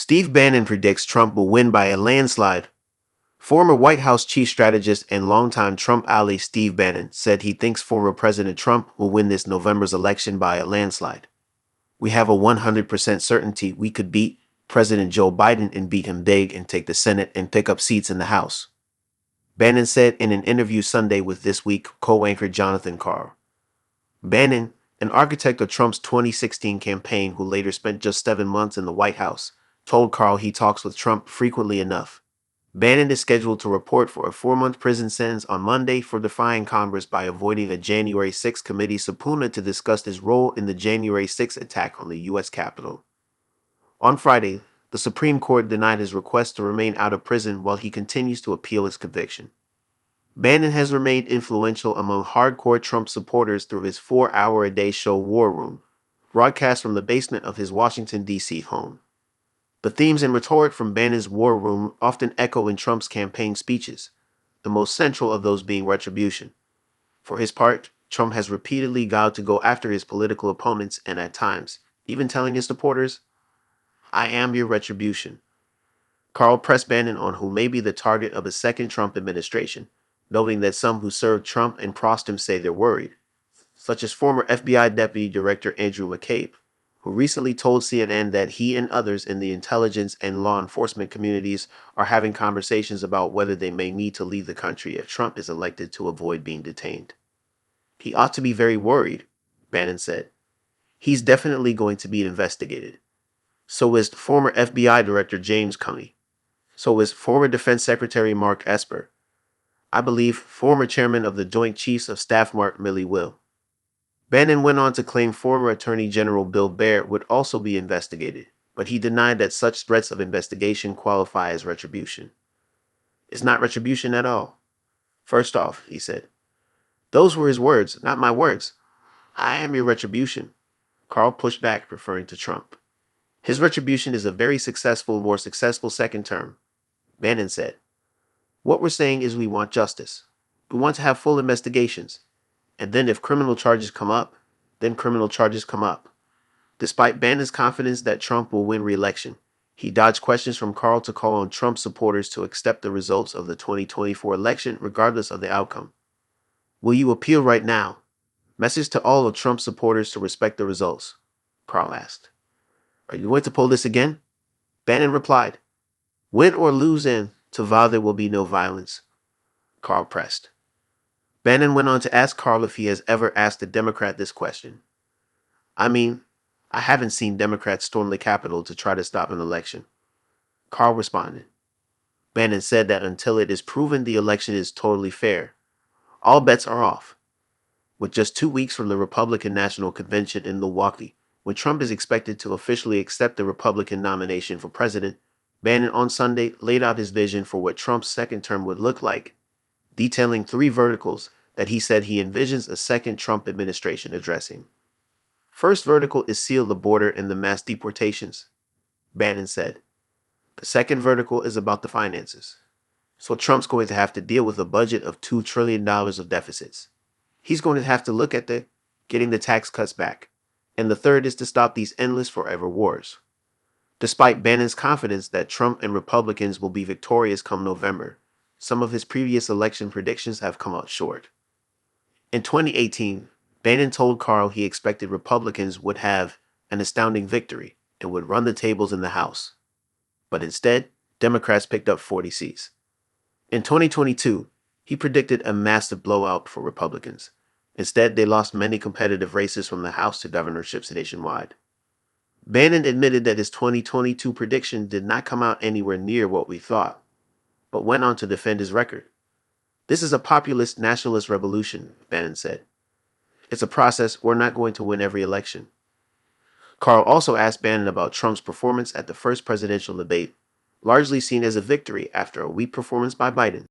Steve Bannon predicts Trump will win by a landslide. Former White House chief strategist and longtime Trump ally Steve Bannon said he thinks former President Trump will win this November's election by a landslide. "We have a 100% certainty we could beat President Joe Biden and beat him big and take the Senate and pick up seats in the House," Bannon said in an interview Sunday with This Week co-anchor Jonathan Carr. Bannon, an architect of Trump's 2016 campaign who later spent just 7 months in the White House, told Carl he talks with Trump frequently enough. Bannon is scheduled to report for a 4-month prison sentence on Monday for defying Congress by avoiding a January 6 committee subpoena to discuss his role in the January 6 attack on the U.S. Capitol. On Friday, the Supreme Court denied his request to remain out of prison while he continues to appeal his conviction. Bannon has remained influential among hardcore Trump supporters through his 4-hour-a-day show War Room, broadcast from the basement of his Washington, D.C. home. The themes and rhetoric from Bannon's War Room often echo in Trump's campaign speeches, the most central of those being retribution. For his part, Trump has repeatedly vowed to go after his political opponents and at times, even telling his supporters, "I am your retribution." Carl pressed Bannon on who may be the target of a second Trump administration, noting that some who served Trump and crossed him say they're worried, such as former FBI Deputy Director Andrew McCabe, who recently told CNN that he and others in the intelligence and law enforcement communities are having conversations about whether they may need to leave the country if Trump is elected to avoid being detained. "He ought to be very worried," Bannon said. "He's definitely going to be investigated. So is former FBI Director James Comey. So is former Defense Secretary Mark Esper. I believe former Chairman of the Joint Chiefs of Staff Mark Milley will." Bannon went on to claim former Attorney General Bill Barr would also be investigated, but he denied that such threats of investigation qualify as retribution. "It's not retribution at all. First off," he said, "those were his words, not my words. I am your retribution." Carl pushed back, referring to Trump. "His retribution is a very successful, more successful second term," Bannon said. "What we're saying is we want justice. We want to have full investigations. And then if criminal charges come up, then criminal charges come up." Despite Bannon's confidence that Trump will win re-election, he dodged questions from Carl to call on Trump supporters to accept the results of the 2024 election regardless of the outcome. "Will you appeal right now? Message to all of Trump's supporters to respect the results," Carl asked. "Are you going to pull this again?" Bannon replied, "Win or lose in, to vow there will be no violence," Carl pressed. Bannon went on to ask Carl if he has ever asked a Democrat this question. "I mean, I haven't seen Democrats storm the Capitol to try to stop an election," Carl responded. Bannon said that until it is proven the election is totally fair, all bets are off. With just 2 weeks from the Republican National Convention in Milwaukee, when Trump is expected to officially accept the Republican nomination for president, Bannon on Sunday laid out his vision for what Trump's second term would look like, detailing 3 verticals that he said he envisions a second Trump administration addressing. "First vertical is seal the border and the mass deportations," Bannon said. "The second vertical is about the finances. So Trump's going to have to deal with a budget of $2 trillion of deficits. He's going to have to look at getting the tax cuts back. And the third is to stop these endless forever wars." Despite Bannon's confidence that Trump and Republicans will be victorious come November, some of his previous election predictions have come out short. In 2018, Bannon told Carl he expected Republicans would have an astounding victory and would run the tables in the House. But instead, Democrats picked up 40 seats. In 2022, he predicted a massive blowout for Republicans. Instead, they lost many competitive races from the House to governorships nationwide. Bannon admitted that his 2022 prediction did not come out anywhere near what we thought, but went on to defend his record. "This is a populist nationalist revolution," Bannon said. "It's a process. We're not going to win every election." Carl also asked Bannon about Trump's performance at the first presidential debate, largely seen as a victory after a weak performance by Biden.